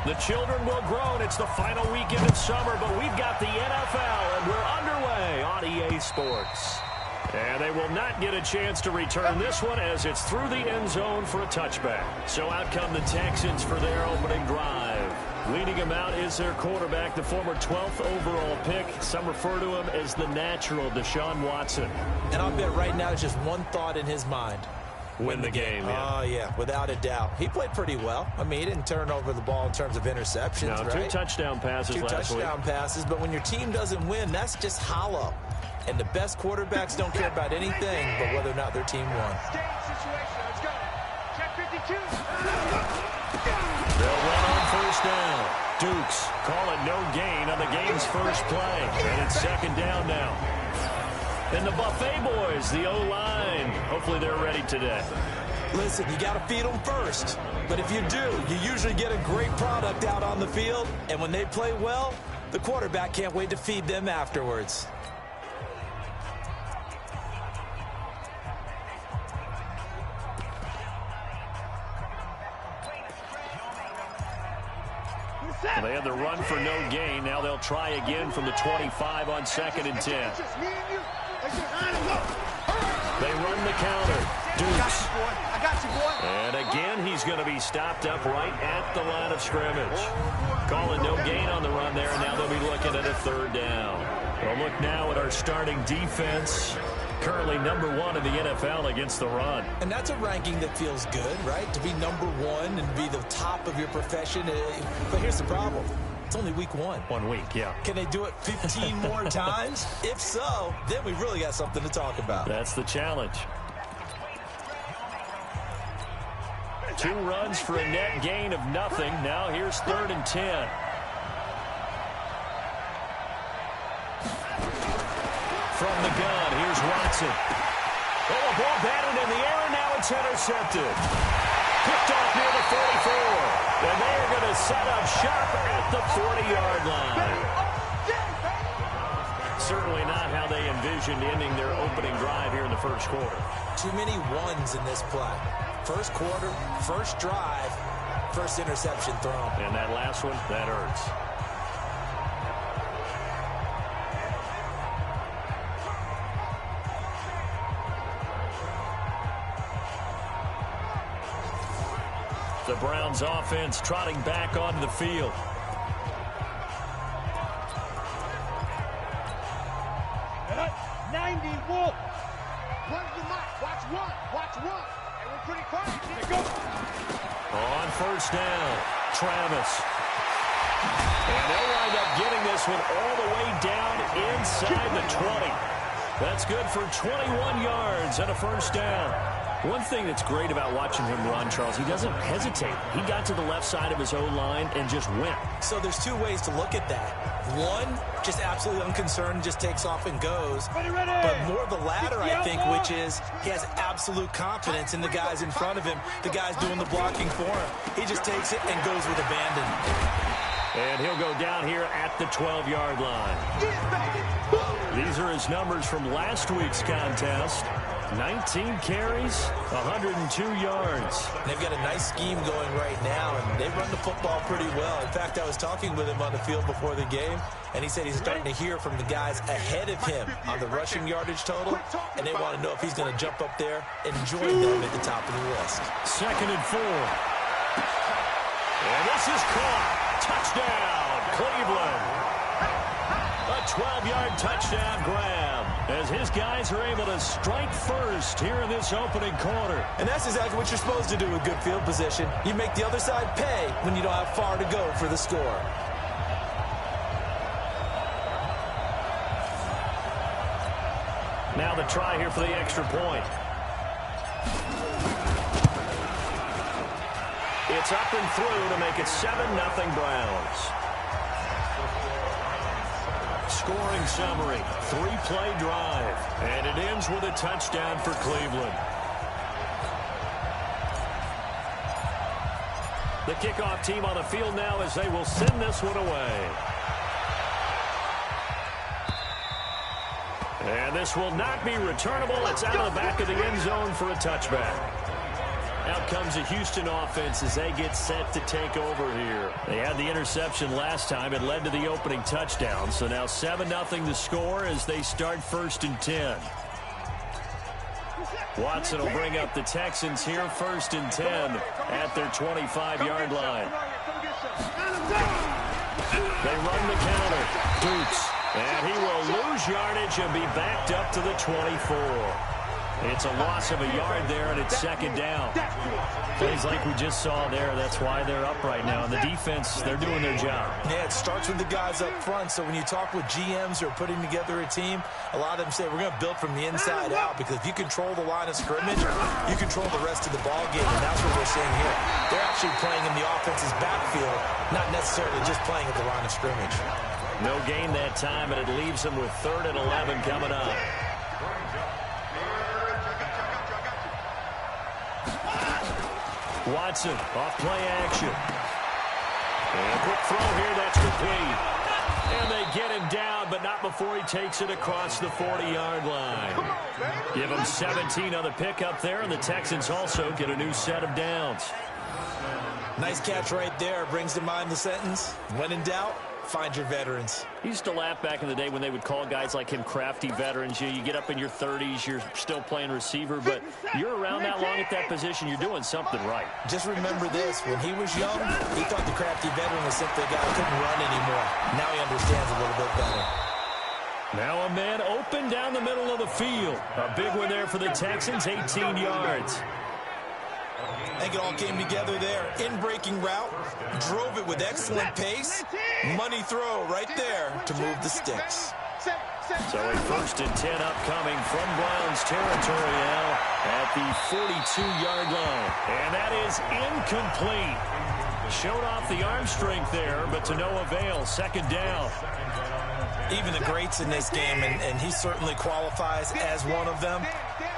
The children will grow, and it's the final weekend of summer, but we've got the NFL, and we're underway on EA Sports. And they will not get a chance to return this one as it's through the end zone for a touchback. So out come the Texans for their opening drive. Leading them out is their quarterback, the former 12th overall pick. Some refer to him as the natural, Deshaun Watson. And I'll bet right now it's just one thought in his mind. Win the game, yeah. Oh, yeah, without a doubt. He played pretty well. I mean, he didn't turn over the ball in terms of interceptions, no, right? 2 touchdown passes last week. 2 touchdown passes, but when your team doesn't win, that's just hollow. And the best quarterbacks don't care about anything but whether or not their team won. Let's go. Check 52. They'll run on first down. Dukes call it no gain on the game's first play. And it's second down now. And the Buffet boys, the O-line. Hopefully they're ready today. Listen, you got to feed them first. But if you do, you usually get a great product out on the field. And when they play well, the quarterback can't wait to feed them afterwards. They had the run for no gain. Now they'll try again from the 25 on 2nd and 10. They run the counter. Dukes. I got you, boy. And again, he's going to be stopped up right at the line of scrimmage. Calling no gain on the run there, and now they'll be looking at a 3rd down. We'll look now at our starting defense. Currently #1 in the NFL against the run. And that's a ranking that feels good, right? To be #1 and be the top of your profession. But here's the problem. It's only week 1. 1 week, yeah. Can they do it 15 more times? If so, then we really got something to talk about. That's the challenge. 2 runs for a net gain of nothing. Now here's 3rd and 10. From the gun, here's Watson. Oh, a ball batted in the air, and now it's intercepted. Picked off near the 44. And they are going to set up shop at the 40-yard line. Certainly not how they envisioned ending their opening drive here in the first quarter. Too many ones in this play. First quarter, first drive, first interception thrown. And that last one, that hurts. The Browns offense trotting back onto the field. Cut 90 Wolf. Run the mark. Watch one. Watch one. And we're pretty quiet. Here go. On first down, Travis. And they'll wind up getting this one all the way down inside the 20. That's good for 21 yards and a first down. One thing that's great about watching him run, Charles, he doesn't hesitate. He got to the left side of his O-line and just went. So there's 2 ways to look at that. One, just absolutely unconcerned, just takes off and goes. Ready, ready. But more the latter, I think, which is he has absolute confidence in the guys in front of him, the guys doing the blocking for him. He just takes it and goes with abandon. And he'll go down here at the 12-yard line. These are his numbers from last week's contest. 19 carries, 102 yards. They've got a nice scheme going right now, and they run the football pretty well. In fact, I was talking with him on the field before the game, and he said he's starting to hear from the guys ahead of him on the rushing yardage total, and they want to know if he's going to jump up there and join them at the top of the list. 2nd and 4. And this is caught. Touchdown, Cleveland. A 12-yard touchdown grab as his guys are able to strike first here in this opening quarter. And that's exactly what you're supposed to do with good field position. You make the other side pay when you don't have far to go for the score. Now the try here for the extra point. It's up and through to make it 7-0 Browns. Scoring summary, 3-play drive, and it ends with a touchdown for Cleveland. The kickoff team on the field now as they will send this one away. And this will not be returnable. It's out of the back of the end zone for a touchback. Out comes the Houston offense as they get set to take over here. They had the interception last time. It led to the opening touchdown. So now 7-0 the score as they start 1st and 10. Watson will bring up the Texans here 1st and 10 at their 25-yard line. They run the counter. Dukes. And he will lose yardage and be backed up to the 24. It's a loss of a yard there, and it's 2nd down. Plays like we just saw there. That's why they're up right now. And the defense, they're doing their job. Yeah, it starts with the guys up front. So when you talk with GMs who are putting together a team, a lot of them say we're going to build from the inside out, because if you control the line of scrimmage, you control the rest of the ball game, and that's what we're seeing here. They're actually playing in the offense's backfield, not necessarily just playing at the line of scrimmage. No gain that time, and it leaves them with 3rd and 11 coming up. Watson, off play action. And a quick throw here, that's complete. And they get him down, but not before he takes it across the 40-yard line. Give him 17 on the pickup there, and the Texans also get a new set of downs. Nice catch right there. Brings to mind the sentence, when in doubt, find your veterans. He used to laugh back in the day when they would call guys like him crafty veterans. You get up in your 30s, you're still playing receiver, but you're around that long at that position, you're doing something right. Just remember this, when he was young, he thought the crafty veteran was simply a guy who couldn't run anymore. Now he understands a little bit better. Now a man open down the middle of the field. A big one there for the Texans, 18 yards. I think it all came together there. In-breaking route, drove it with excellent pace. Money throw right there to move the sticks. So a 1st and 10 upcoming from Browns territory now at the 42-yard line. And that is incomplete. Showed off the arm strength there, but to no avail. 2nd down. Even the greats in this game, and he certainly qualifies as one of them,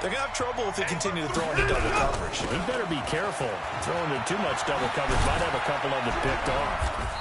they're going to have trouble if they continue to throw into double coverage. He better be careful. Throwing into too much double coverage might have a couple of them picked off.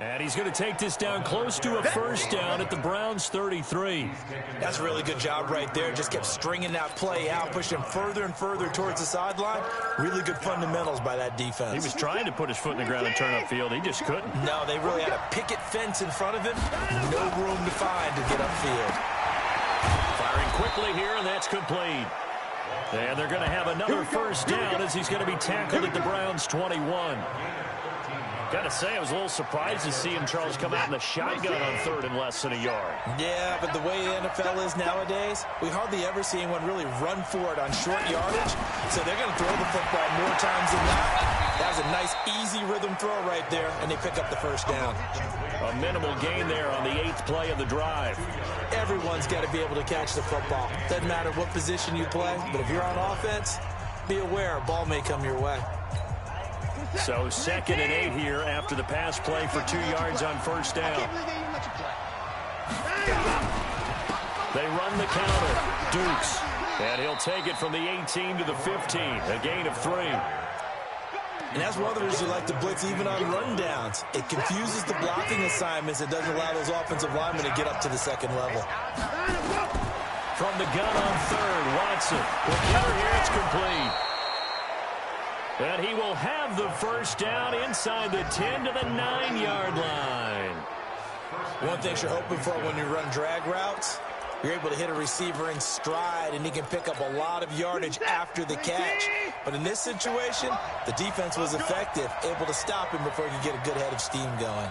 And he's going to take this down close to a 1st down at the Browns' 33. That's a really good job right there. Just kept stringing that play out, pushing him further and further towards the sideline. Really good fundamentals by that defense. He was trying to put his foot in the ground and turn upfield. He just couldn't. No, they really had a picket fence in front of him. No room to find to get upfield. Firing quickly here, and that's complete. And they're going to have another 1st down as he's going to be tackled at the Browns' 21. Got to say, I was a little surprised to see him, Charles, come out in the shotgun on 3rd and less than a yard. Yeah, but the way the NFL is nowadays, we hardly ever see anyone really run for it on short yardage. So they're going to throw the football more times than not. That was a nice, easy rhythm throw right there, and they pick up the 1st down. A minimal gain there on the 8th play of the drive. Everyone's got to be able to catch the football. Doesn't matter what position you play, but if you're on offense, be aware a ball may come your way. So 2nd and 8 here after the pass play for 2 yards on 1st down. They run the counter. Dukes. And he'll take it from the 18 to the 15. A gain of 3. And that's one of the reasons you like to blitz even on rundowns. It confuses the blocking assignments. It doesn't allow those offensive linemen to get up to the 2nd level. From the gun on 3rd, Watson. The counter here, it's complete. And he will have the 1st down inside the 10 to the 9-yard line. One thing you're hoping for when you run drag routes, you're able to hit a receiver in stride, and he can pick up a lot of yardage after the catch. But in this situation, the defense was effective, able to stop him before he could get a good head of steam going.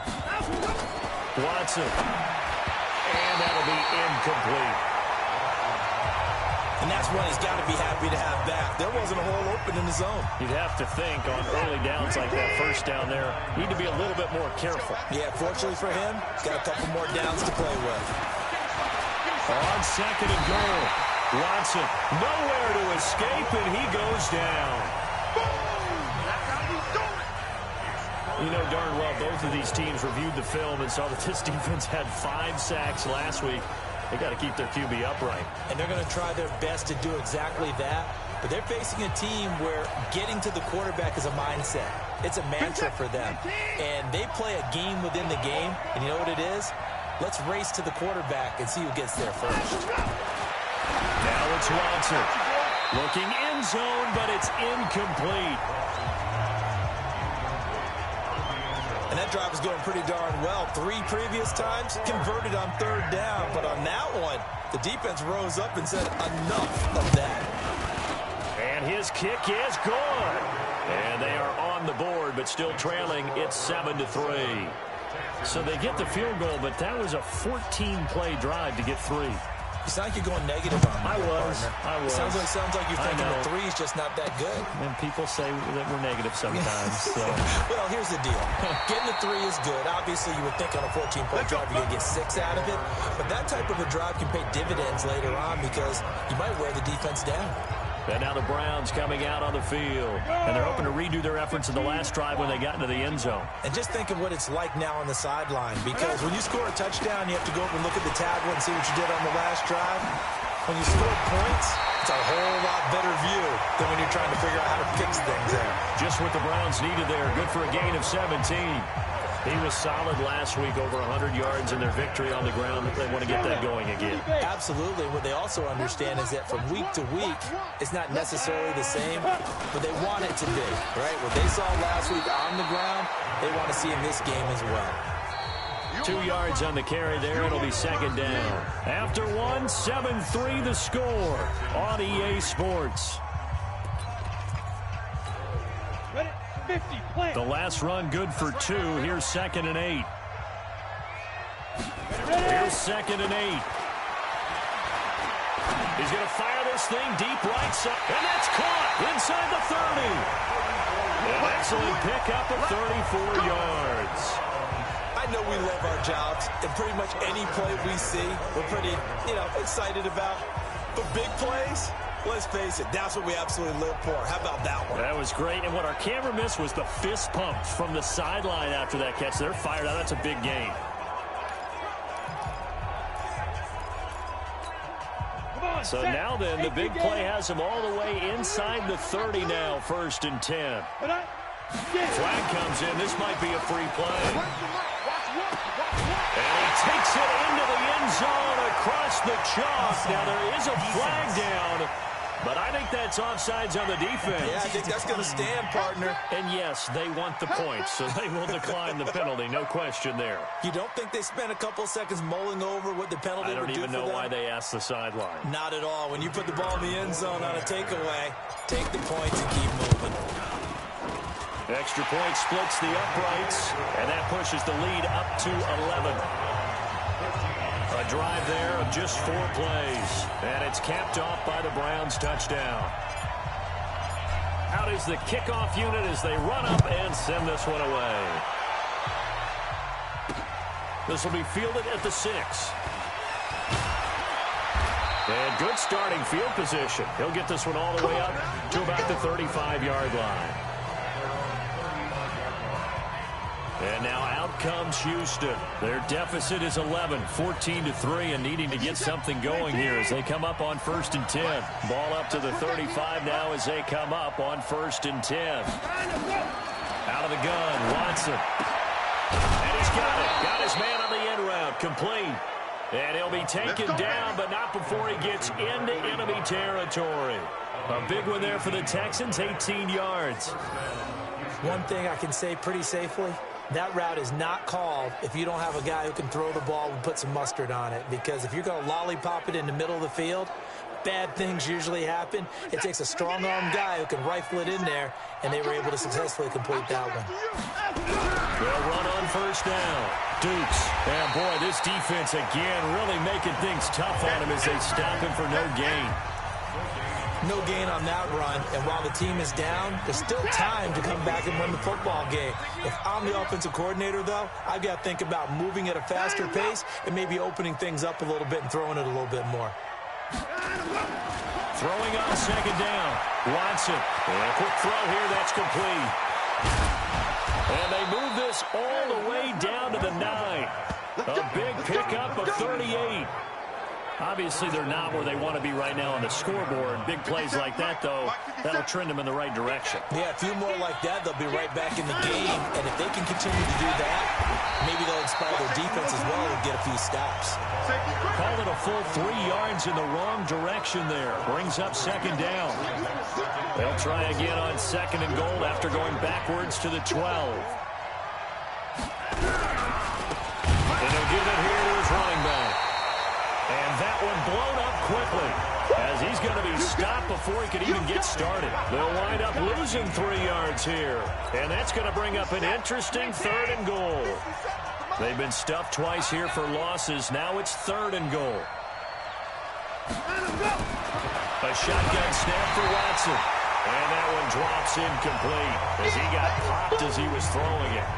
Watson. And that'll be incomplete. And that's one he's got to be happy to have back. There wasn't a hole open in the zone. You'd have to think on early downs like that 1st down there, need to be a little bit more careful. Yeah, fortunately for him, got a couple more downs to play with. On 2nd and goal, Watson nowhere to escape, and he goes down. You know darn well both of these teams reviewed the film and saw that this defense had 5 sacks last week. They got to keep their QB upright. And they're going to try their best to do exactly that. But they're facing a team where getting to the quarterback is a mindset. It's a mantra for them. And they play a game within the game. And you know what it is? Let's race to the quarterback and see who gets there first. Now it's Watson. Looking end zone, but it's incomplete. And that drive is going pretty darn well. 3 previous times, converted on 3rd down. But on that one, the defense rose up and said, enough of that. And his kick is good. And they are on the board, but still trailing. It's 7-3. So they get the field goal, but that was a 14-play drive to get 3. You sound like you're going negative on me. I was. Sounds like you're thinking the 3 is just not that good. And people say that we're negative sometimes. So. Well, here's the deal. Getting the 3 is good. Obviously, you would think on a 14-play drive you're going to get 6 out of it. But that type of a drive can pay dividends later on because you might wear the defense down. And now the Browns coming out on the field. And they're hoping to redo their efforts in the last drive when they got into the end zone. And just think of what it's like now on the sideline. Because when you score a touchdown, you have to go up and look at the tablet and see what you did on the last drive. When you score points, it's a whole lot better view than when you're trying to figure out how to fix things there. Just what the Browns needed there. Good for a gain of 17. He was solid last week, over 100 yards in their victory on the ground. They want to get that going again. Absolutely. What they also understand is that from week to week, it's not necessarily the same, but they want it to be, right? What they saw last week on the ground, they want to see in this game as well. 2 yards on the carry there. It'll be 2nd down. After 1, 7-3 the score on EA Sports. The last run good for 2. Here's 2nd and 8. Here's 2nd and 8. He's going to fire this thing deep right side. And that's caught inside the 30. An excellent pickup of 34 yards. I know we love our jobs, and pretty much any play we see, we're pretty, excited about. But big plays, let's face it, that's what we absolutely live for. How about that one? That was great, and what our camera missed was the fist pump from the sideline after that catch. They're fired out. That's a big gain. So now then, the big play has him all the way inside the 30 now, 1st and 10. Flag comes in. This might be a free play. And he takes it into the end zone across the chalk. Now there is a flag down, but I think that's offsides on the defense. Yeah, I think that's going to stand, partner. And yes, they want the points, so they will decline the penalty. No question there. You don't think they spent a couple seconds mulling over what the penalty would do for them? I don't even know why they asked the sideline. Not at all. When you put the ball in the end zone on a takeaway, take the points and keep moving. Extra point splits the uprights, and that pushes the lead up to 11. A drive there of just 4 plays, and it's capped off by the Browns' touchdown. Out is the kickoff unit as they run up and send this one away. This will be fielded at the 6. And good starting field position. He'll get this one all the way up to about the 35-yard line. And now out comes Houston. Their deficit is 11, 14-3, and needing to get something going here as they come up on 1st and 10. Ball up to the 35 now as they come up on 1st and 10. Out of the gun, Watson. And he's got it. Got his man on the end route, complete. And he'll be taken down, but not before he gets into enemy territory. A big one there for the Texans, 18 yards. One thing I can say pretty safely, that route is not called if you don't have a guy who can throw the ball and put some mustard on it. Because if you're going to lollipop it in the middle of the field, bad things usually happen. It takes a strong-arm guy who can rifle it in there, and they were able to successfully complete that one. They'll run on 1st down. Dukes. And, boy, this defense again really making things tough on him as they stop him for no gain. No gain on that run, and while the team is down, there's still time to come back and win the football game. If I'm the offensive coordinator, though, I've got to think about moving at a faster pace and maybe opening things up a little bit and throwing it a little bit more. Throwing on 2nd down. Watson. And a quick throw here. That's complete. And they move this all the way down to the 9. A big pickup of 38. Obviously, they're not where they want to be right now on the scoreboard. Big plays like that, though, that'll trend them in the right direction. Yeah, a few more like that, they'll be right back in the game. And if they can continue to do that, maybe they'll inspire their defense as well and get a few stops. Call it a full 3 yards in the wrong direction there. Brings up second down. They'll try again on second and goal after going backwards to the 12. And he'll give it here to his running back. And that one blown up quickly as he's going to be stopped before he could even get started. They'll wind up losing 3 yards here. And that's going to bring up an interesting third and goal. They've been stuffed twice here for losses. Now it's third and goal. A shotgun snap for Watson. And that one drops incomplete as he got popped as he was throwing it.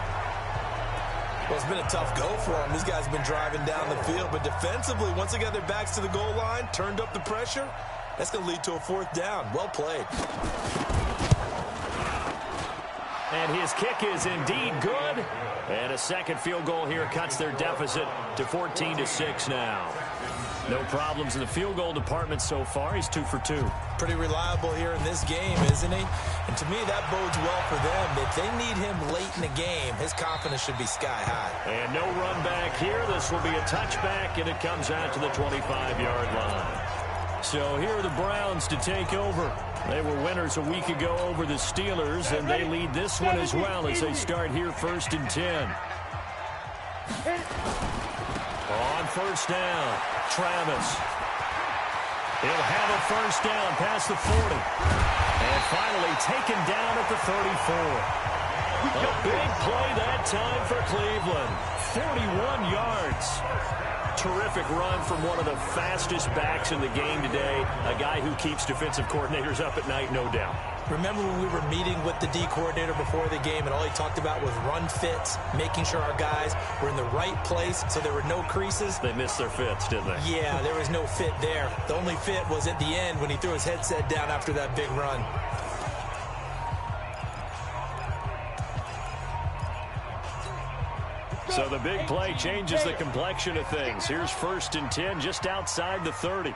Well, it's been a tough go for them. These guys have been driving down the field, but defensively, once they got their backs to the goal line, turned up the pressure, that's going to lead to a fourth down. Well played. And his kick is indeed good. And a second field goal here cuts their deficit to 14-6 now. No problems in the field goal department so far. He's 2 for 2. Pretty reliable here in this game, isn't he? And to me, that bodes well for them. If they need him late in the game, his confidence should be sky high. And no run back here. This will be a touchback, and it comes out to the 25-yard line. So here are the Browns to take over. They were winners a week ago over the Steelers, and they lead this one as well as they start here 1st and 10. On first down, Travis. He'll have a first down past the 40. And finally taken down at the 34. A big play that time for Cleveland. 41 yards. Terrific run from one of the fastest backs in the game today. A guy who keeps defensive coordinators up at night, no doubt. Remember when we were meeting with the D coordinator before the game and all he talked about was run fits, making sure our guys were in the right place so there were no creases? They missed their fits, didn't they? Yeah, there was no fit there. The only fit was at the end when he threw his headset down after that big run. So the big play changes the complexion of things. Here's 1st and 10 just outside the 30.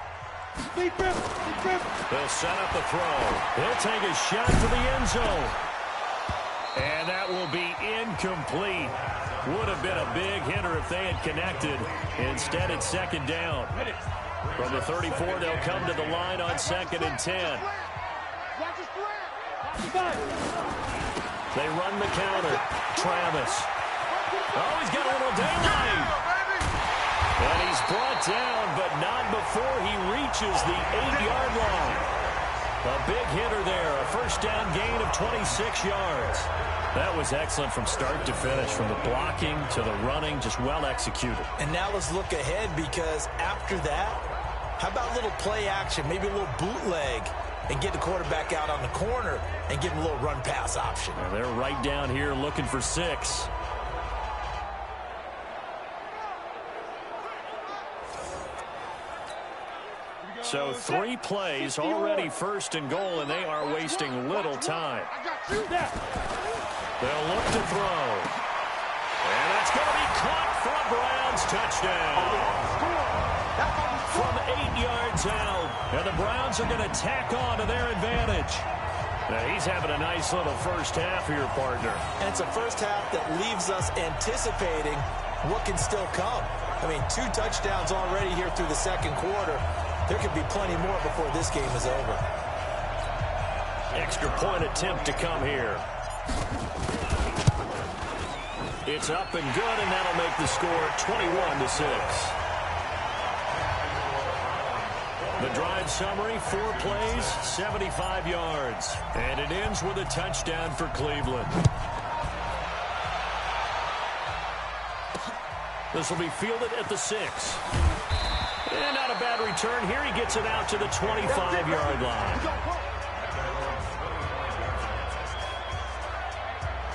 They'll set up the throw. He'll take a shot to the end zone. And that will be incomplete. Would have been a big hitter if they had connected. Instead, it's second down. From the 34, they'll come to the line on 2nd and 10. They run the counter. Travis. Oh, he's got a little daylight. And he's brought down, but not before he reaches the 8-yard line. A big hitter there, a first down gain of 26 yards. That was excellent from start to finish, from the blocking to the running, just well executed. And now let's look ahead, because after that, how about a little play action, maybe a little bootleg, and get the quarterback out on the corner and give him a little run-pass option. And they're right down here looking for 6. So 3 plays, already 1st and goal, and they are wasting little time. They'll look to throw. And that's going to be caught for a Browns touchdown. From 8 yards out. And the Browns are going to tack on to their advantage. Now he's having a nice little first half here, partner. And it's a first half that leaves us anticipating what can still come. I mean, 2 touchdowns already here through the second quarter. There could be plenty more before this game is over. Extra point attempt to come here. It's up and good, and that'll make the score 21-6. The drive summary, 4 plays, 75 yards. And it ends with a touchdown for Cleveland. This will be fielded at the 6. And not a bad return here. He gets it out to the 25-yard line.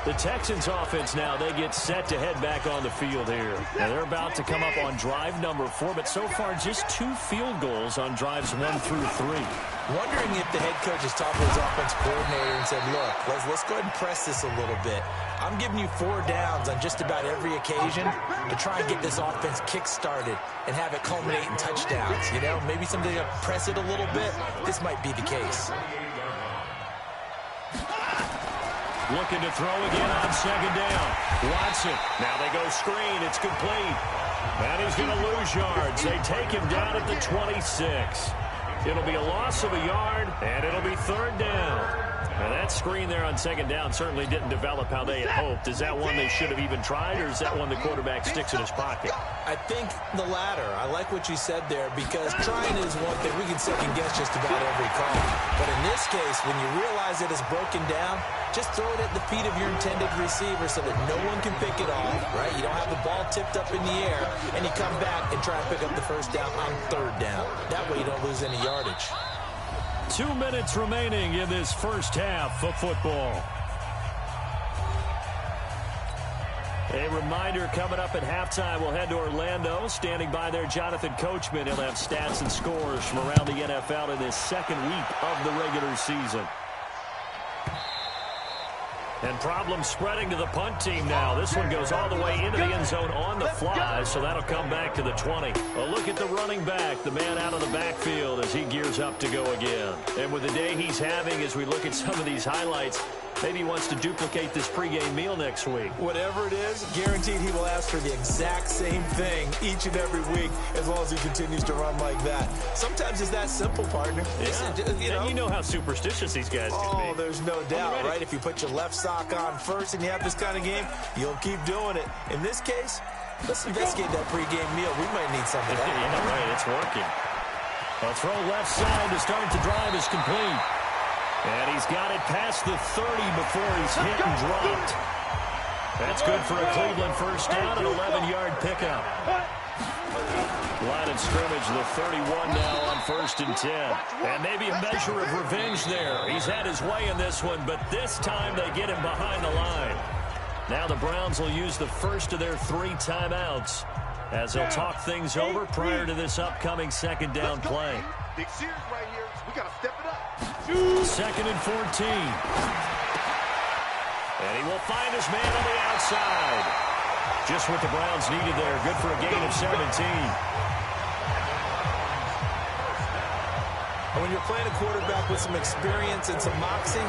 The Texans offense now, they get set to head back on the field here. Now they're about to come up on drive number 4, but so far just 2 field goals on drives 1 through 3. Wondering if the head coach has talked to his offense coordinator and said, look, let's go ahead and press this a little bit. I'm giving you 4 downs on just about every occasion to try and get this offense kick-started and have it culminate in touchdowns. You know, maybe something to press it a little bit. This might be the case. Looking to throw again on second down. Watson. Now they go screen. It's complete. And he's going to lose yards. They take him down at the 26. It'll be a loss of a yard, and it'll be 3rd down. Now that screen there on second down certainly didn't develop how they had hoped. Is that one they should have even tried, or is that one the quarterback sticks in his pocket? I think the latter. I like what you said there, because trying is one thing. We can second guess just about every call. But in this case, when you realize it is broken down, just throw it at the feet of your intended receiver so that no one can pick it off, right? You don't have the ball tipped up in the air, and you come back and try to pick up the 1st down on 3rd down. That way you don't lose any yardage. 2 minutes remaining in this first half of football. A reminder coming up at halftime, we'll head to Orlando. Standing by there, Jonathan Coachman. He'll have stats and scores from around the NFL in this 2nd week of the regular season. And problems spreading to the punt team now. This one goes all the way into the end zone on the fly, so that'll come back to the 20. A look at the running back, the man out of the backfield as he gears up to go again. And with the day he's having, as we look at some of these highlights, maybe he wants to duplicate this pregame meal next week. Whatever it is, guaranteed he will ask for the exact same thing each and every week as long as he continues to run like that. Sometimes it's that simple, partner. Yeah. And you know how superstitious these guys can be. Oh, there's no doubt, right? If you put your left sock on first and you have this kind of game, you'll keep doing it. In this case, let's investigate that pregame meal. We might need some of that. Yeah, right. It's working. A throw left side to start the drive is complete. And he's got it past the 30 before he's hit and dropped. That's good for a Cleveland 1st down, an 11-yard pickup. Line of scrimmage, the 31 now on 1st and 10. And maybe a measure of revenge there. He's had his way in this one, but this time they get him behind the line. Now the Browns will use the first of their 3 timeouts as they'll talk things over prior to this upcoming 2nd down play. Big series right here. We got to step it up. 2nd and 14. And he will find his man on the outside. Just what the Browns needed there. Good for a gain of 17. And when you're playing a quarterback with some experience and some moxie,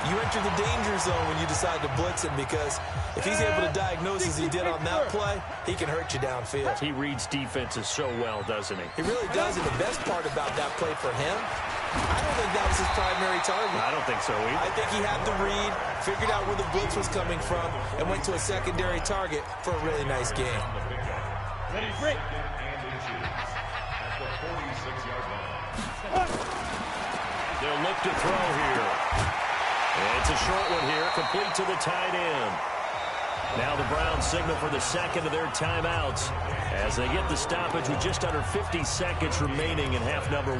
you enter the danger zone when you decide to blitz him, because if he's able to diagnose as he did on that play, he can hurt you downfield. He reads defenses so well, doesn't he? He really does, and the best part about that play for him, I don't think that was his primary target. I don't think so either. I think he had the read, figured out where the blitz was coming from, and went to a secondary target for a really nice game. Ready, break. They'll look to throw here. It's a short one here, complete to the tight end. Now the Browns signal for the 2nd of their timeouts as they get the stoppage with just under 50 seconds remaining in half number 1.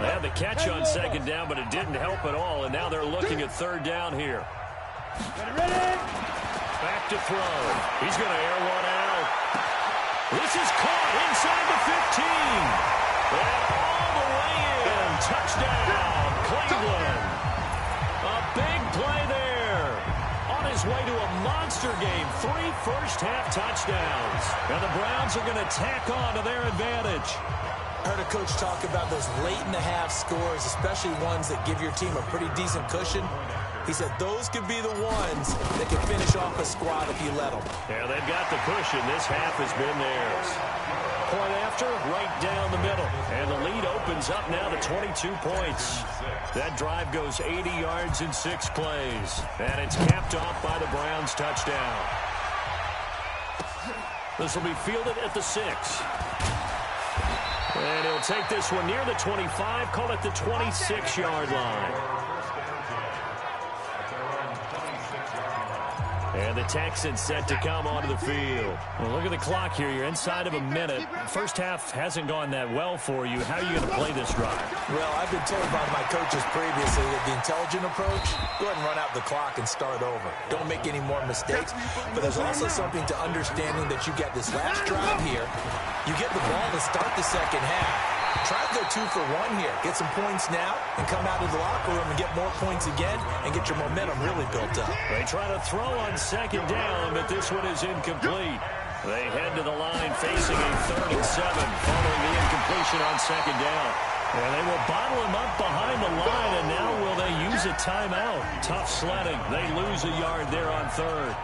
They had the catch on 2nd down, but it didn't help at all, and now they're looking at 3rd down here. Ready? Back to throw. He's going to air one out. This is caught inside the 15. And all the way in. Touchdown, Cleveland. A big play there. On his way to a monster game. 3 first-half touchdowns. And the Browns are going to tack on to their advantage. I heard a coach talk about those late-in-the-half scores, especially ones that give your team a pretty decent cushion. He said those could be the ones that can finish off a squad if you let them. Yeah, they've got the cushion. This half has been theirs. Point after, right down the middle. And the lead opens up now to 22 points. That drive goes 80 yards in 6 plays. And it's capped off by the Browns' touchdown. This will be fielded at the 6. And he'll take this one near the 25, call it the 26-yard line. And the Texans set to come onto the field. Well, look at the clock here. You're inside of a minute. First half hasn't gone that well for you. How are you going to play this drive? Well, I've been told by my coaches previously that the intelligent approach, go ahead and run out the clock and start over. Don't make any more mistakes. But there's also something to understanding that you get this last drive here. You get the ball to start the second half. Try to go 2 for 1 here. Get some points now and come out of the locker room and get more points again and get your momentum really built up. They try to throw on second down, but this one is incomplete. They head to the line facing a 3rd and 7 following the incompletion on second down. And they will bottle him up behind the line, and now will they use a timeout? Tough sledding. They lose a yard there on 3rd.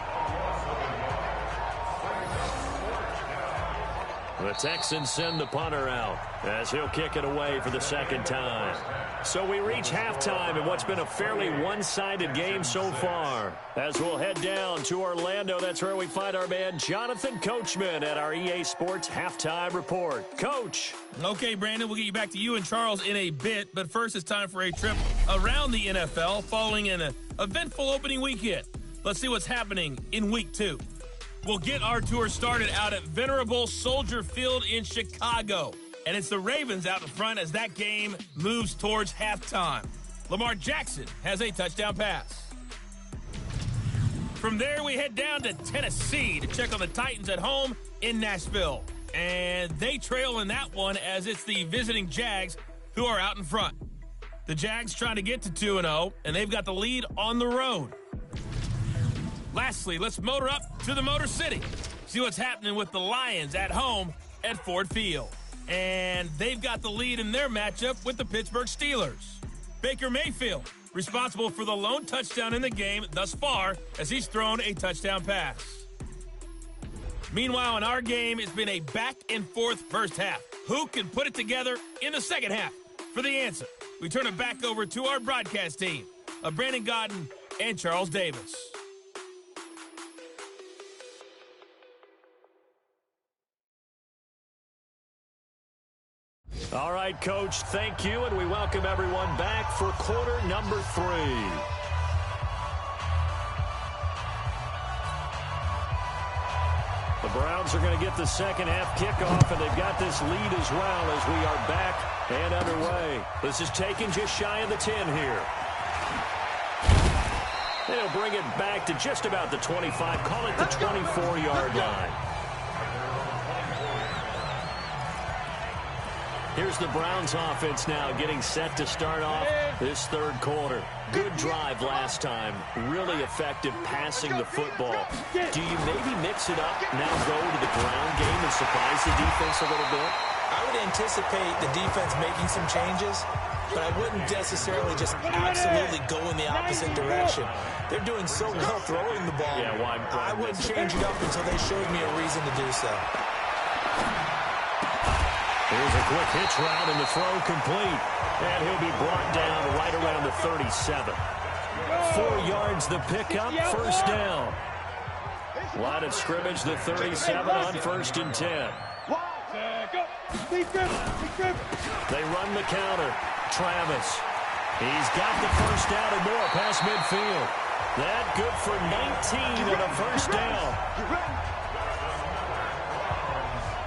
The Texans send the punter out as he'll kick it away for the second time. So we reach halftime in what's been a fairly one-sided game so far. As we'll head down to Orlando, that's where we find our man Jonathan Coachman at our EA Sports Halftime Report. Coach. Okay, Brandon, we'll get you back to you and Charles in a bit. But first, it's time for a trip around the NFL following an eventful opening weekend. Let's see what's happening in Week 2. We'll get our tour started out at Venerable Soldier Field in Chicago. And it's the Ravens out in front as that game moves towards halftime. Lamar Jackson has a touchdown pass. From there, we head down to Tennessee to check on the Titans at home in Nashville. And they trail in that one as it's the visiting Jags who are out in front. The Jags trying to get to 2-0, and they've got the lead on the road. Lastly, let's motor up to the Motor City. See what's happening with the Lions at home at Ford Field. And they've got the lead in their matchup with the Pittsburgh Steelers. Baker Mayfield, responsible for the lone touchdown in the game thus far as he's thrown a touchdown pass. Meanwhile, in our game, it's been a back-and-forth first half. Who can put it together in the second half? For the answer, we turn it back over to our broadcast team of Brandon Godden and Charles Davis. All right, Coach, thank you, and we welcome everyone back for quarter number 3. The Browns are going to get the second half kickoff, and they've got this lead as well as we are back and underway. This is taken just shy of the 10 here. They'll bring it back to just about the 25, call it the 24-yard line. Here's the Browns offense now getting set to start off this third quarter. Good drive last time. Really effective passing the football. Do you maybe mix it up, now go to the ground game and surprise the defense a little bit? I would anticipate the defense making some changes, but I wouldn't necessarily just absolutely go in the opposite direction. They're doing so well throwing the ball. Yeah, why I wouldn't change it up until they showed me a reason to do so. Here's a quick hitch route, and the throw complete. And he'll be brought down right around the 37. 4 yards the pickup, first down. Line of scrimmage, the 37 on 1st and 10. They run the counter. Travis. He's got the first down and more past midfield. That good for 19 and a first down.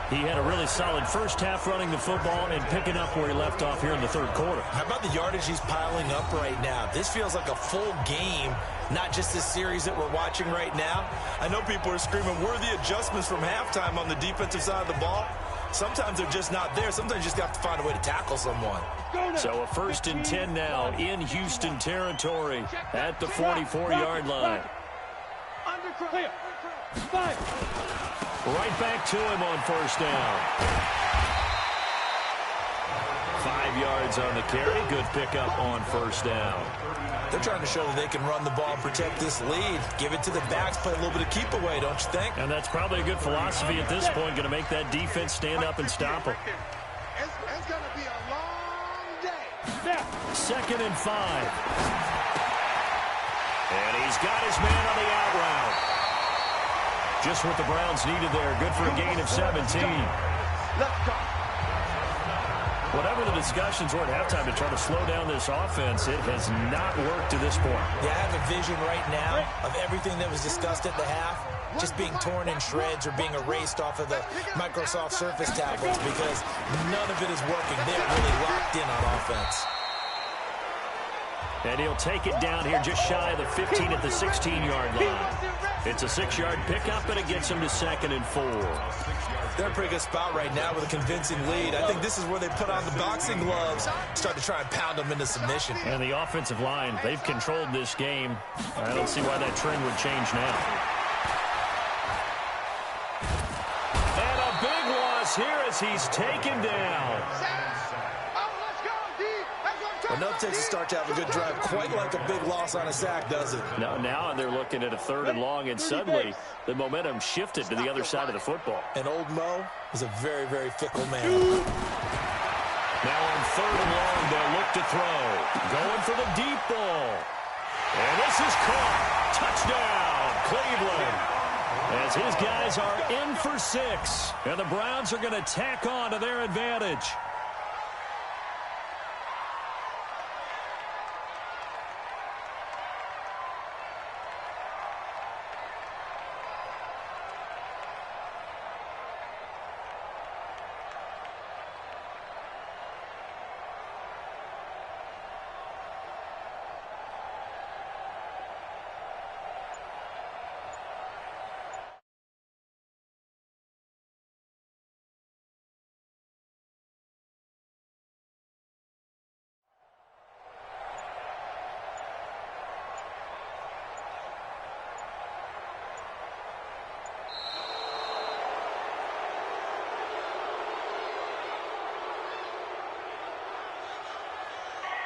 He had a really solid first half running the football and picking up where he left off here in the third quarter. How about the yardage he's piling up right now? This feels like a full game, not just this series that we're watching right now. I know people are screaming, worthy adjustments from halftime on the defensive side of the ball. Sometimes they're just not there. Sometimes you just have to find a way to tackle someone. So a 1st and 10 now in Houston territory at the 44-yard line. Right back to him on first down. 5 yards on the carry. Good pickup on first down. They're trying to show that they can run the ball and protect this lead. Give it to the backs, play a little bit of keep away, don't you think? And that's probably a good philosophy at this point. Going to make that defense stand up and stop them. It's going to be a long day. 2nd and 5. And he's got his man on the out route. Just what the Browns needed there. Good for a gain of 17. Let's go. Whatever the discussions were at halftime to try to slow down this offense, it has not worked to this point. Yeah, I have a vision right now of everything that was discussed at the half just being torn in shreds or being erased off of the Microsoft Surface tablets because none of it is working. They're really locked in on offense. And he'll take it down here just shy of the 15 at the 16-yard line. It's a 6-yard pickup, and it gets him to 2nd and 4. They're in a pretty good spot right now with a convincing lead. I think this is where they put on the boxing gloves, start to try and pound them into submission. And the offensive line, they've controlled this game. I don't see why that trend would change now. And a big loss here as he's taken down. Well, no takes a start to have a good drive. Quite like a big loss on a sack, does it? No, now they're looking at a 3rd and long, and suddenly the momentum shifted to the other side of the football. And old Mo is a very, very fickle man. Now on 3rd and long, they'll look to throw. Going for the deep ball. And this is caught. Touchdown, Cleveland. As his guys are in for 6. And the Browns are going to tack on to their advantage.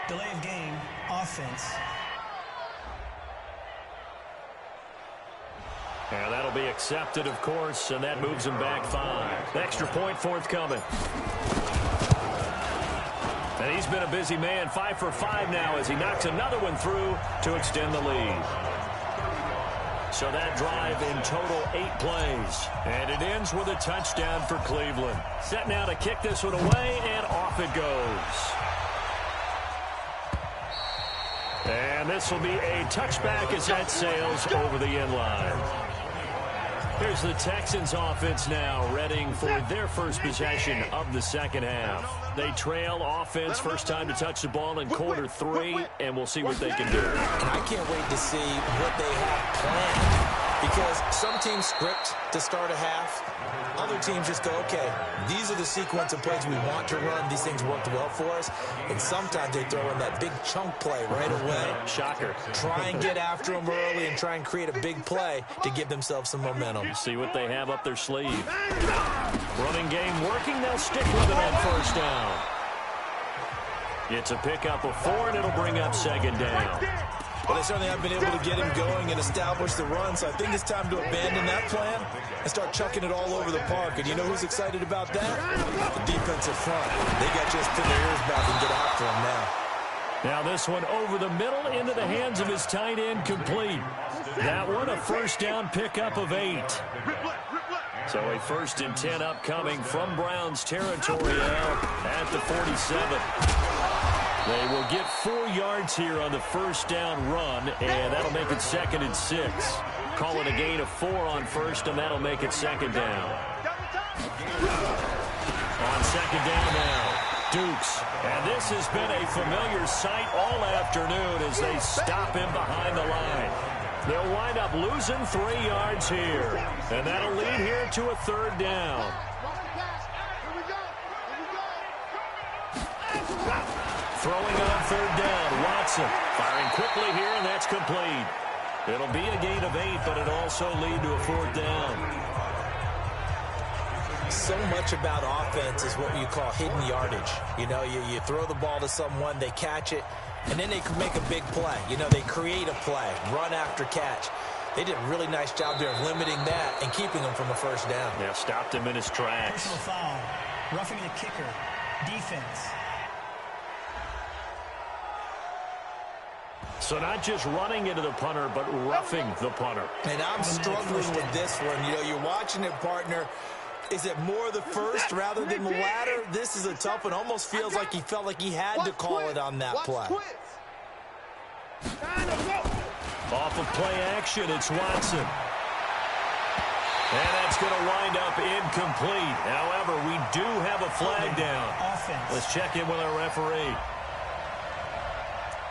Delay of game, offense. And that'll be accepted, of course, and that moves him back 5. Extra point forthcoming. And he's been a busy man, 5 for 5 now as he knocks another one through to extend the lead. So that drive in total 8 plays. And it ends with a touchdown for Cleveland. Set now to kick this one away, and off it goes. And this will be a touchback as that sails over the end line. Here's the Texans offense now, readying for their first possession of the second half. They trail offense, first time to touch the ball in quarter 3, and we'll see what they can do. And I can't wait to see what they have planned. Because some teams script to start a half. Other teams just go, okay, these are the sequence of plays we want to run. These things worked well for us. And sometimes they throw in that big chunk play right away. Shocker. Try and get after them early and try and create a big play to give themselves some momentum. See what they have up their sleeve. Running game working. They'll stick with it on first down. It's a pickup of 4, and it'll bring up second down. Well, they certainly have been able to get him going and establish the run, so I think it's time to abandon that plan and start chucking it all over the park. And you know who's excited about that? The defensive front. They got just pin their ears back and get after him now. Now this one over the middle into the hands of his tight end, complete. That one a first down pickup of 8. So a 1st and 10 upcoming from Browns territory now at the 47. They will get 4 yards here on the first down run, and that'll make it 2nd and 6. Call it a gain of 4 on first, and that'll make it second down. On second down now, Dukes. And this has been a familiar sight all afternoon as they stop him behind the line. They'll wind up losing 3 yards here, and that'll lead here to a 3rd down. Throwing on 3rd down, Watson firing quickly here, and that's complete. It'll be a gain of 8, but it'll also lead to a 4th down. So much about offense is what you call hidden yardage. You know, you throw the ball to someone, they catch it, and then they can make a big play. You know, they create a play, run after catch. They did a really nice job there of limiting that and keeping him from a first down. Yeah, stopped him in his tracks. Personal foul, roughing the kicker, defense. So not just running into the punter, but roughing the punter. And I'm struggling with this one. You know, you're watching it, partner. Is it more the first rather than the latter? This is a tough one. Almost feels like he felt like he had to call it on that play. Off of play action, it's Watson. And that's going to wind up incomplete. However, we do have a flag down. Let's check in with our referee.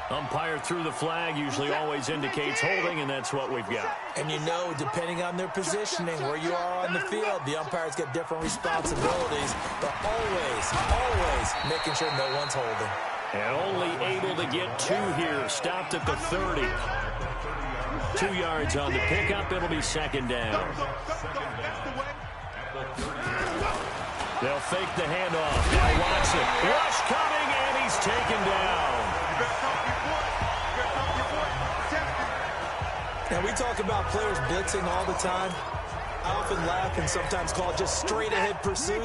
Umpire threw the flag, usually always indicates holding, and that's what we've got. And you know, depending on their positioning, where you are on the field, the umpires get different responsibilities, but always making sure no one's holding. And only able to get 2 here, stopped at the 30. 2 yards on the pickup, it'll be second down. They'll fake the handoff. Now Watson, rush coming, and he's taken down. Now, we talk about players blitzing all the time. I often laugh and sometimes call it just straight-ahead pursuit.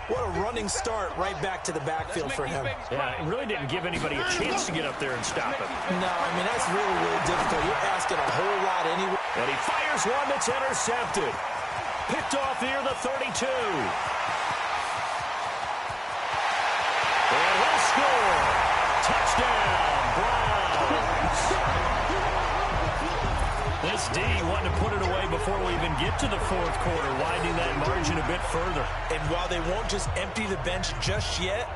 What a running start right back to the backfield for him. Yeah, it really didn't give anybody a chance to get up there and stop it. No, I mean, that's really difficult. You're asking a whole lot anyway. And he fires one that's intercepted. Picked off near the 32. And he'll score. Touchdown, Browns. This D wanted to put it away before we even get to the fourth quarter, widening that margin a bit further. And while they won't just empty the bench just yet,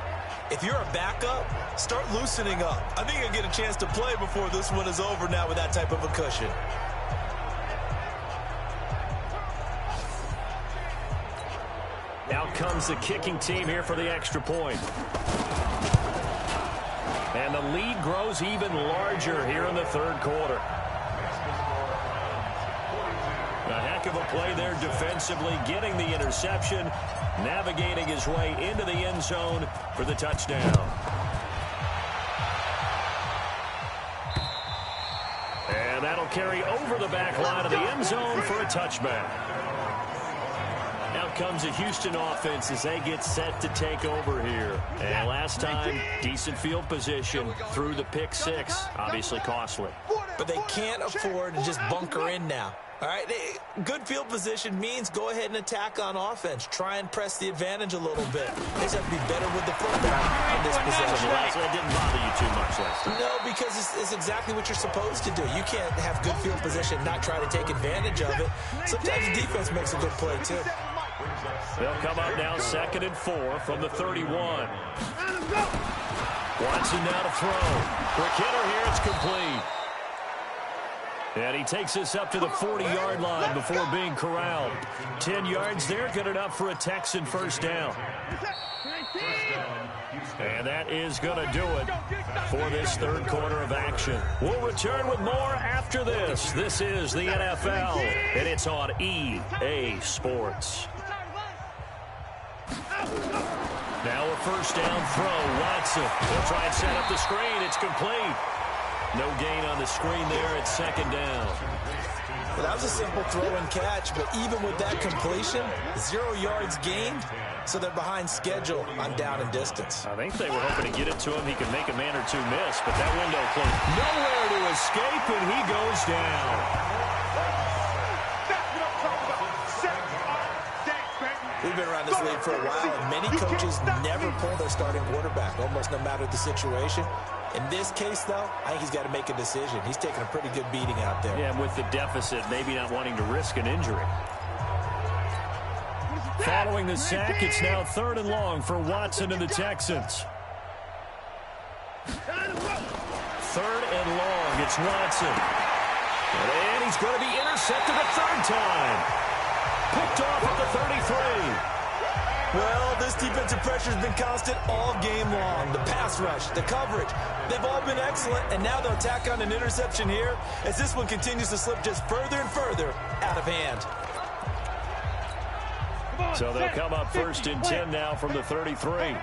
if you're a backup, start loosening up. I think you'll get a chance to play before this one is over now with that type of a cushion. Out comes the kicking team here for the extra point. And the lead grows even larger here in the third quarter. A heck of a play there defensively, getting the interception, navigating his way into the end zone for the touchdown. And that'll carry over the back line of the end zone for a touchback. Out comes the Houston offense as they get set to take over here. And last time, decent field position through the pick 6. Obviously costly. But they can't afford to just bunker in now. All right, good field position means go ahead and attack on offense. Try and press the advantage a little bit. They just have to be better with the football on this possession. So that didn't bother you too much last time. No, because it's exactly what you're supposed to do. You can't have good field position and not try to take advantage of it. Sometimes the defense makes a good play, too. They'll come up now 2nd and 4 from the 31. Watson now to throw. Quick hitter here, it's complete. And he takes us up to the 40-yard line before being corralled. 10 yards there, good enough for a Texan first down. And that is going to do it for this third quarter of action. We'll return with more after this. This is the NFL, and it's on EA Sports. Now a first down throw, Watson. He'll try and set up the screen. It's complete. No gain on the screen there at second down. Well, that was a simple throw and catch, but even with that completion, 0 yards gained, so they're behind schedule on down and distance. I think they were hoping to get it to him. He could make a man or two miss, but that window closed. Nowhere to escape, and he goes down. We've been around this league for a while, and many coaches never pull their starting quarterback, almost no matter the situation. In this case, though, I think he's got to make a decision. He's taking a pretty good beating out there. Yeah, with the deficit, maybe not wanting to risk an injury. Following the sack, it's now 3rd and long for Watson and the Texans. 3rd and long, it's Watson. And he's going to be intercepted a 3rd time. Picked off at the 33. Well, this defensive pressure has been constant all game long. The pass rush, the coverage, they've all been excellent, and now they'll tack on an interception here as this one continues to slip just further and further out of hand. So they'll come up 1st and 10 now from the 33.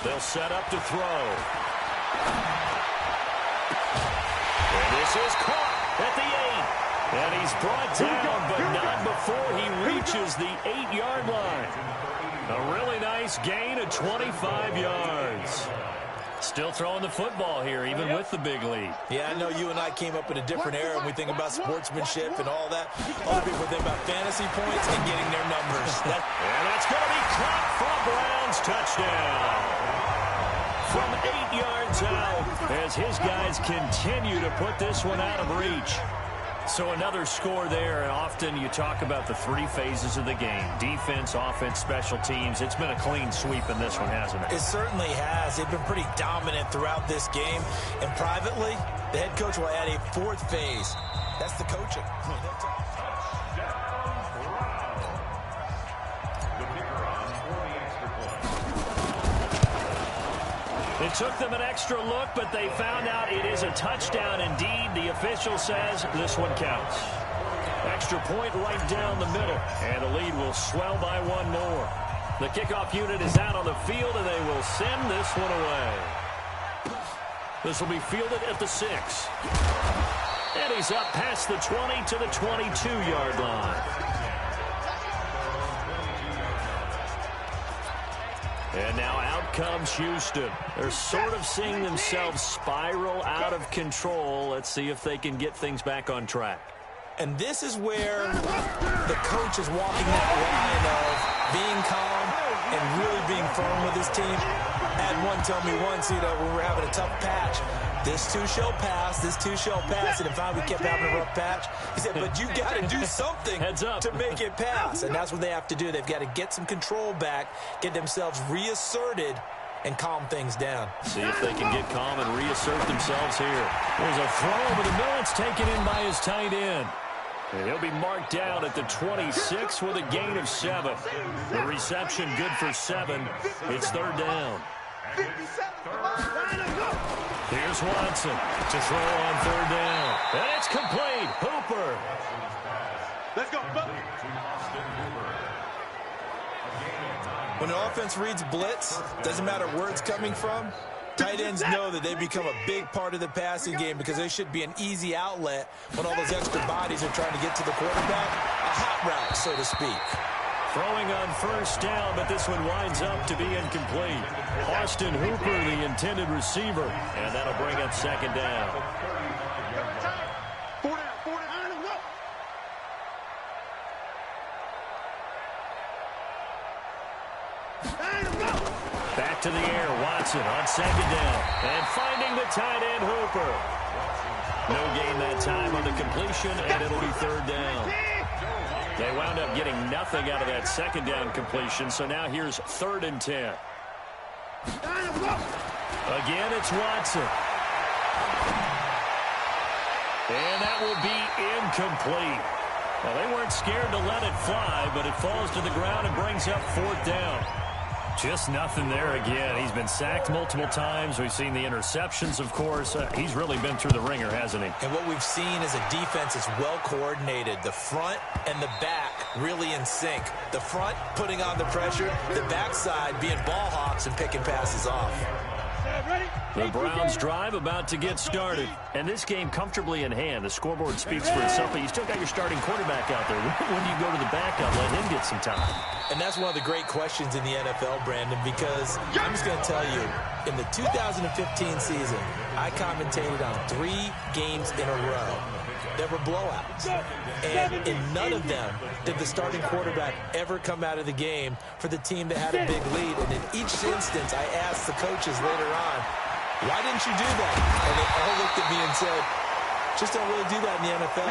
They'll set up to throw. And this is caught at the 8. And he's brought down, but not before he reaches the 8-yard line. A really nice gain of 25 yards. Still throwing the football here, even with the big lead. Yeah, I know you and I came up in a different era and we think about sportsmanship and all that. Other people think about fantasy points and getting their numbers. And that's going to be caught for a Browns touchdown. From 8 yards out, as his guys continue to put this one out of reach. So another score there, and often you talk about the three phases of the game. Defense, offense, special teams. It's been a clean sweep in this one, hasn't it? It certainly has. They've been pretty dominant throughout this game. And privately, the head coach will add a fourth phase. That's the coaching. It took them an extra look, but they found out it is a touchdown indeed. The official says this one counts. Extra point right down the middle, and the lead will swell by one more. The kickoff unit is out on the field, and they will send this one away. This will be fielded at the 6. And he's up past the 20 to the 22-yard line. And now out comes Houston. They're sort of seeing themselves spiral out of control. Let's see if they can get things back on track. And this is where the coach is walking that line of being calm and really being firm with his team. I had one tell me once, when we were having a tough patch, this too shall pass, this too shall pass. And finally we kept having a rough patch. He said, but you got to do something to make it pass. And that's what they have to do. They've got to get some control back, get themselves reasserted, and calm things down. See if they can get calm and reassert themselves here. There's a throw over the middle. It's taken in by his tight end. And he'll be marked down at the 26 with a gain of 7. The reception good for 7. It's third down. Here's Watson to throw on third down. And it's complete. Hooper. Let's go. When an offense reads blitz, doesn't matter where it's coming from, tight ends know that they become a big part of the passing game because they should be an easy outlet when all those extra bodies are trying to get to the quarterback. A hot route, so to speak. Throwing on first down, but this one winds up to be incomplete. Austin Hooper, the intended receiver, and that'll bring up second down. Back to the air, Watson on second down, and finding the tight end, Hooper. No gain that time on the completion, and it'll be third down. They wound up getting nothing out of that second down completion, so now here's 3rd and 10. Again, it's Watson. And that will be incomplete. Well, they weren't scared to let it fly, but it falls to the ground and brings up 4th down. Just nothing there again. He's been sacked multiple times. We've seen the interceptions, of course. He's really been through the ringer, hasn't he? And what we've seen is a defense that's well coordinated. The front and the back really in sync. The front putting on the pressure, the backside being ball hawks and picking passes off. The Browns drive about to get started. And this game comfortably in hand. The scoreboard speaks for itself, but you still got your starting quarterback out there. When do you go to the backup, let him get some time? And that's one of the great questions in the NFL, Brandon, because I'm just going to tell you, in the 2015 season, I commentated on 3 games in a row that were blowouts. And in none of them did the starting quarterback ever come out of the game for the team that had a big lead. And in each instance, I asked the coaches later on, why didn't you do that? And they all looked at me and said, just don't really do that in the NFL.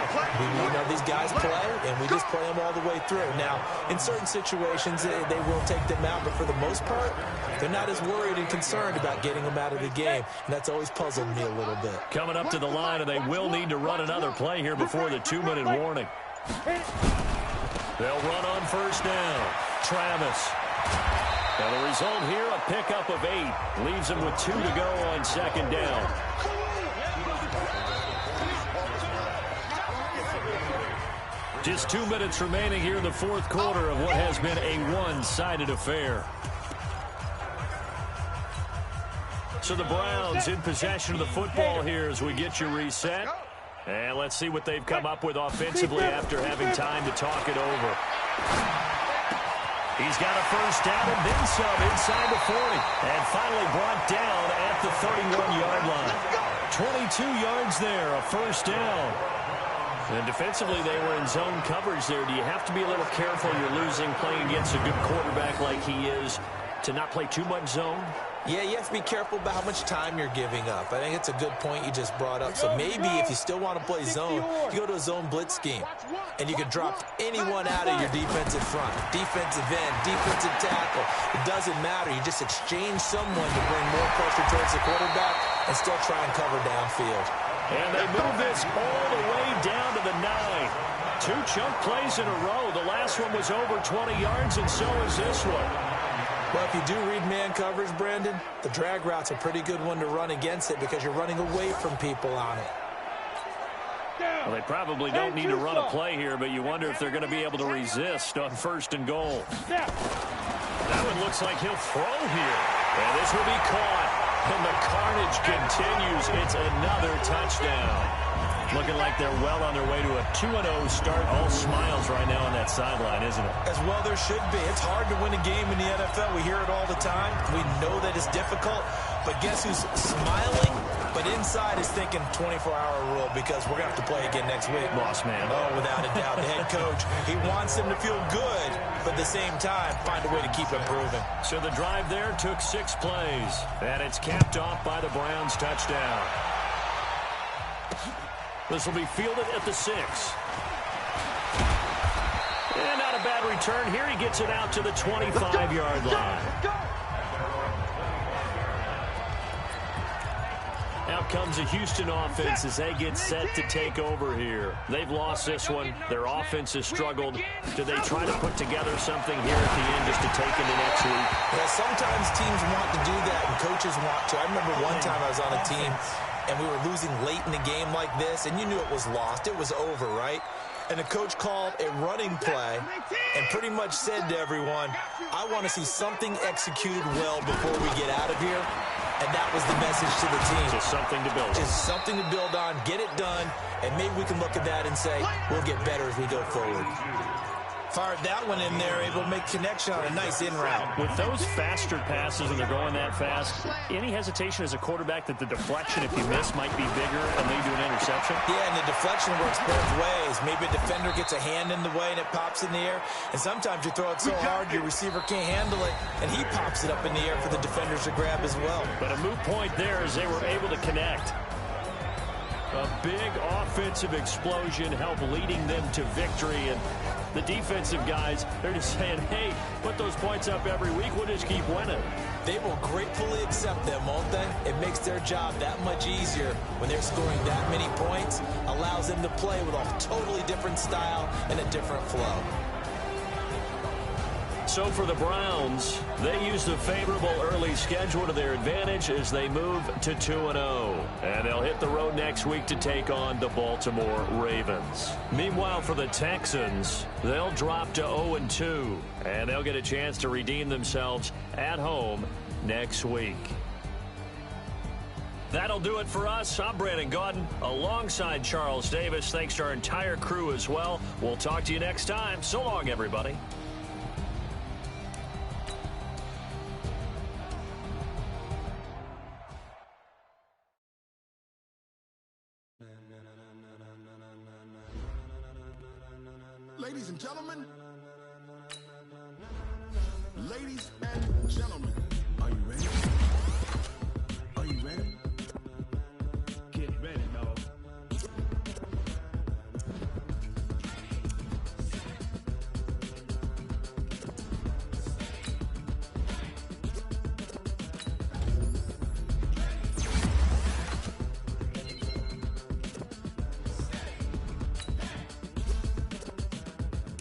These guys play, and we just play them all the way through. Now, in certain situations, they will take them out, but for the most part, they're not as worried and concerned about getting them out of the game, and that's always puzzled me a little bit. Coming up to the line, and they will need to run another play here before the 2-minute warning. They'll run on first down. Travis. And the result here, a pickup of 8. Leaves him with 2 to go on second down. Just 2 minutes remaining here in the 4th quarter of what has been a one-sided affair. So the Browns in possession of the football here as we get you reset. And let's see what they've come up with offensively after having time to talk it over. He's got a first down and then some inside the 40. And finally brought down at the 31-yard line. 22 yards there, a first down. And defensively, they were in zone coverage there. Do you have to be a little careful? You're losing playing against a good quarterback like he is to not play too much zone? Yeah, you have to be careful about how much time you're giving up. I think it's a good point you just brought up. So maybe if you still want to play zone, you go to a zone blitz scheme. And you can drop anyone out of your defensive front. Defensive end, defensive tackle. It doesn't matter. You just exchange someone to bring more pressure towards the quarterback and still try and cover downfield. And they move this all the way down to the 9. 2 chunk plays in a row. The last one was over 20 yards, and so is this one. Well, if you do read man coverage, Brandon, the drag route's a pretty good one to run against it because you're running away from people on it. Well, they probably don't need to run a play here, but you wonder if they're going to be able to resist on 1st and goal. That one looks like he'll throw here. And this will be caught. And the carnage continues. It's another touchdown. Looking like they're well on their way to a 2-0 start. All smiles right now on that sideline, isn't it? As well there should be. It's hard to win a game in the NFL. We hear it all the time. We know that it's difficult. But guess who's smiling? But inside is thinking 24-hour rule because we're going to have to play again next week. Boss man. Oh, without a doubt. The head coach, he wants them to feel good, but at the same time, find a way to keep improving. So the drive there took 6 plays. And it's capped off by the Browns' touchdown. This will be fielded at the 6. And not a bad return. Here he gets it out to the 25-yard line. Out comes the Houston offense as they get set to take over here. They've lost this one. Their offense has struggled. Do they try to put together something here at the end just to take into next week? Yeah, sometimes teams want to do that and coaches want to. I remember one time I was on a team and we were losing late in the game like this, and you knew it was lost. It was over, right? And the coach called a running play and pretty much said to everyone, I want to see something executed well before we get out of here. And that was the message to the team. Just something to build on. Just something to build on, get it done, and maybe we can look at that and say, we'll get better as we go forward. Fired that one in there, able to make connection on a nice in route. With those faster passes and they're going that fast, any hesitation as a quarterback that the deflection, if you miss, might be bigger and lead to an interception? Yeah, and the deflection works both ways. Maybe a defender gets a hand in the way and it pops in the air. And sometimes you throw it so hard your receiver can't handle it, and he pops it up in the air for the defenders to grab as well. But a moot point there as they were able to connect. A big offensive explosion helped leading them to victory. And the defensive guys, they're just saying, hey, put those points up every week. We'll just keep winning. They will gratefully accept them, won't they? It makes their job that much easier when they're scoring that many points. Allows them to play with a totally different style and a different flow. So for the Browns, they use the favorable early schedule to their advantage as they move to 2-0. And they'll hit the road next week to take on the Baltimore Ravens. Meanwhile, for the Texans, they'll drop to 0-2. And they'll get a chance to redeem themselves at home next week. That'll do it for us. I'm Brandon Gaudin alongside Charles Davis. Thanks to our entire crew as well. We'll talk to you next time. So long, everybody. Ladies and gentlemen, are you ready? Are you ready? Get ready, dog.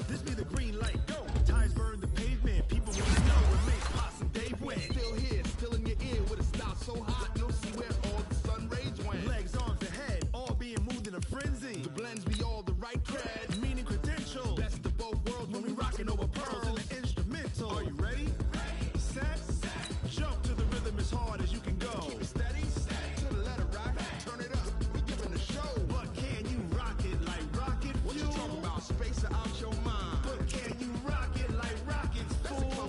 This be the green light, go. Tires burn the pavement. People want to know what makes Possum Dave win. Still here, still in your ear with a style so hot, you'll see where all the sun rays went. Legs, arms, and head, all being moved in a frenzy. The blends be all the right cred, meaning credentials. Best of both worlds when we rockin' over pearls in the instrumental. Are you ready? Set, jump to the rhythm as hard as you can go. Keep it steady, to the letter rock, turn it up, we giving a show. But can you rock it like rocket fuel? What you talking about, space or out your mind? But can you rock it like rockets, fool?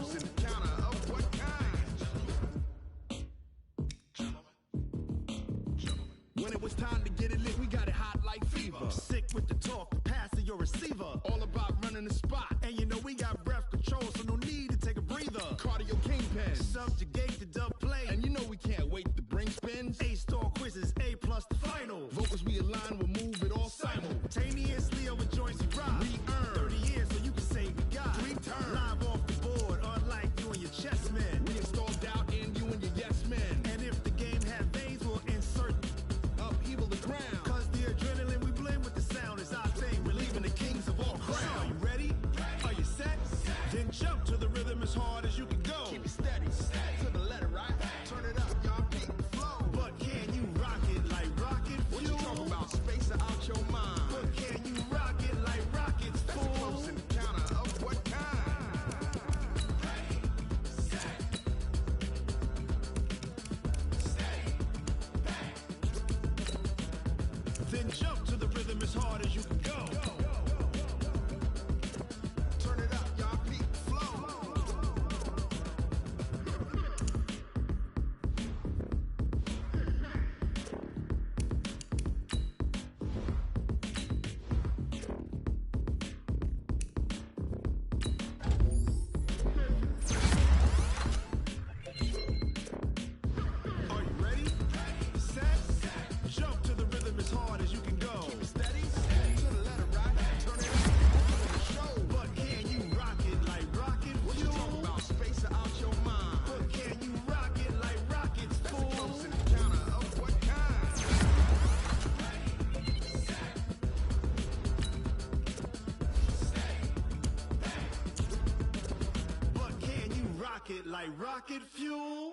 it like rocket fuel.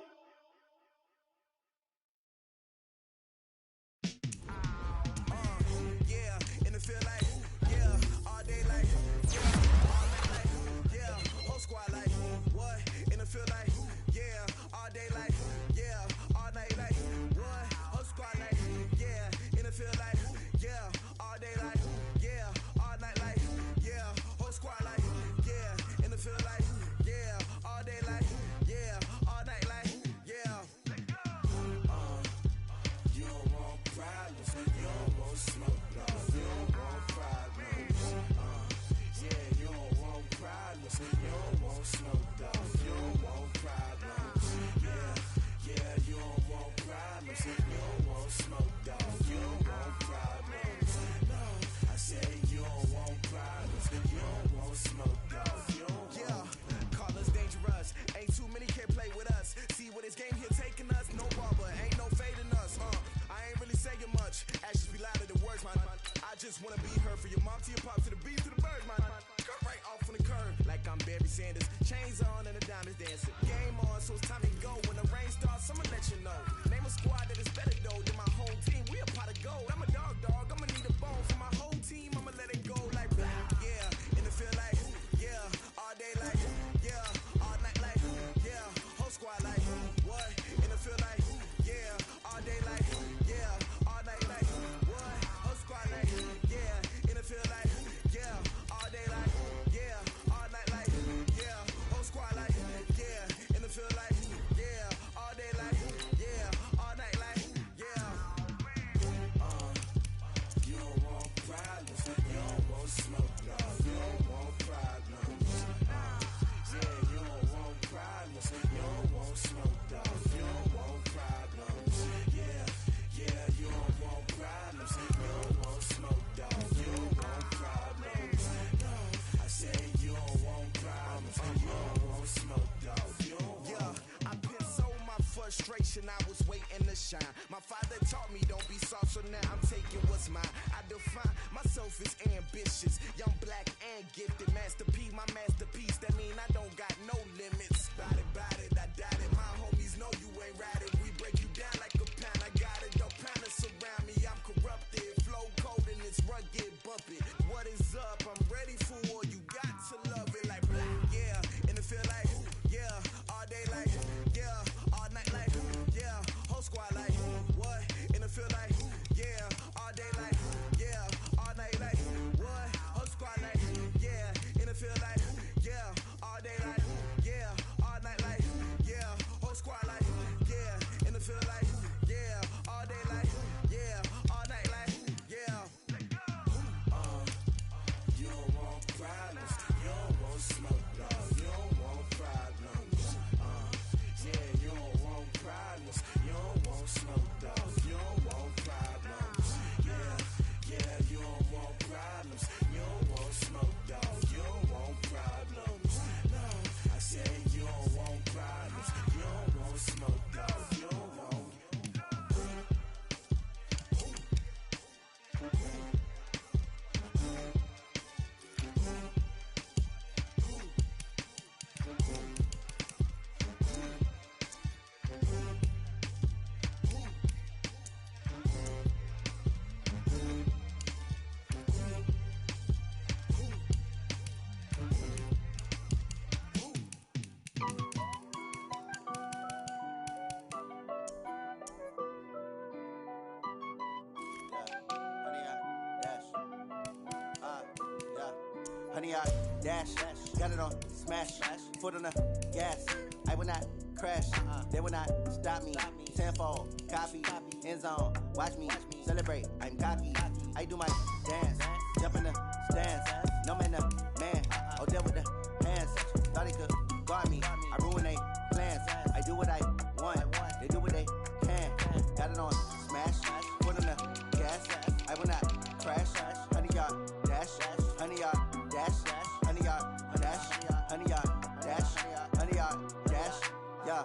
Yeah, in the field like, yeah, all day like, yeah, all night like, yeah, whole squad like, what? In the field like, yeah, all day like, yeah, all night like, what? Whole squad like, yeah, in the field like, yeah, all day like, yeah, all night like, yeah, whole squad like, yeah, in the field like, yeah, all day like, yeah, all night like, yeah. You don't want problems, you don't want smoke, no, you don't want problems. Yeah, you don't want problems, you don't want smoke, dog, you don't want problems. Yeah, you don't want problems, you don't want smoke, dog, you don't want problems. No, I said you don't want problems, you don't want smoke, dog, you don't want. Yeah, call us dangerous, ain't too many can play with us. See what this game here taking us, no barber, ain't no fading us. I ain't really saying much, actions be louder than words, man. I just wanna be heard, for your mom to your pop to the beat to the birds, man. Cut right off on the curb, like I'm Barry Sanders. Chains on and the diamonds dancing. Game on, so it's time to go. When the rain starts, I'ma let you know. Name a squad that is better though than my whole team. We a pot of gold. I'm a dog, I'ma need a bone for my whole team. I'ma let it go like blah. Yeah, in the field like, yeah, all day like, yeah, all night like, yeah, whole squad like, what? In the field like, yeah, all day like, yeah, all night like, what? Whole squad like, yeah, in the field like, yeah, all day like, yeah, all night like, yeah, whole squad like, yeah, in the field like, yeah, all day like, yeah, all night like, yeah. You don't want problems, you don't want smoke, no, you don't want problems. Yeah, you don't want problems, you don't want smoke, dog, you don't want problems. Yeah, you don't want problems, you don't want smoke, dog, you don't want problems. No, I said you don't want problems, you don't want smoke, dog, you don't want. Yeah, I put so my frustration, I was waiting to shine. My father taught me don't be soft, so now I'm taking what's mine. I define myself as ambitious, young, black, and gifted. Master P, my masterpiece, that mean I don't got no limits. Bout it, I doubt it. My homies know you ain't right it. We break you down like a pound. I got it, don't pound us around me. I'm corrupted, flow cold and it's rugged, bump it. What is up? I'm ready for war. You got to love it like black. Yeah, in the field like, yeah, all day like, yeah, all night like, yeah, whole squad like, what? In the field like, yeah, all day like, yeah, all night like, what? Whole squad like, yeah, in the field like, yeah, all day like, yeah, all night like, yeah, whole squad like, yeah, in the field like, yeah, all day like, yeah, all night like, yeah. You don't want problems, you don't want smoke, dog, you don't want problems. Yeah, you don't want problems, you don't want smoke, dog, you don't want problems. Yeah, you don't want problems, you don't want smoke, dog, you don't want problems. No, I said you don't want problems, you don't want smoke, dog, you don't want. Honey, I dash, got it on smash, foot on the gas. I will not crash, they will not stop me. Tenfold, copy, end zone, watch me celebrate. I'm cocky, I do my dance, jump in the stands. No man, the man, oh, there with the hands. Thought he could guard me, I ruin they plans. I do what I want, they do what they can. Got it on smash, foot on the gas. I will not crash, honey, y'all dash, honey, y'all dash, honey, y'all dash, honey, y'all dash, honey, y'all dash, yeah.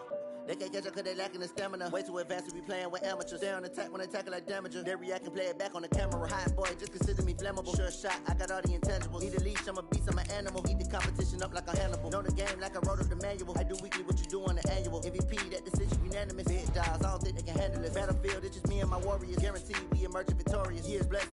They can't catch up cause they lacking the stamina. Way too advanced to be playing with amateurs. Stay on attack when they tackle like damager. They react and play it back on the camera. Hot boy, just consider me flammable. Sure shot, I got all the intangibles. Need a leash, I'm a beast, I'm an animal. Heat the competition up like a Hannibal. Know the game like I wrote up the manual. I do weekly what you do on the annual. MVP, that decision unanimous. Big dials, I don't think they can handle it. Battlefield, it's just me and my warriors. Guaranteed we emerging victorious. Years blessed.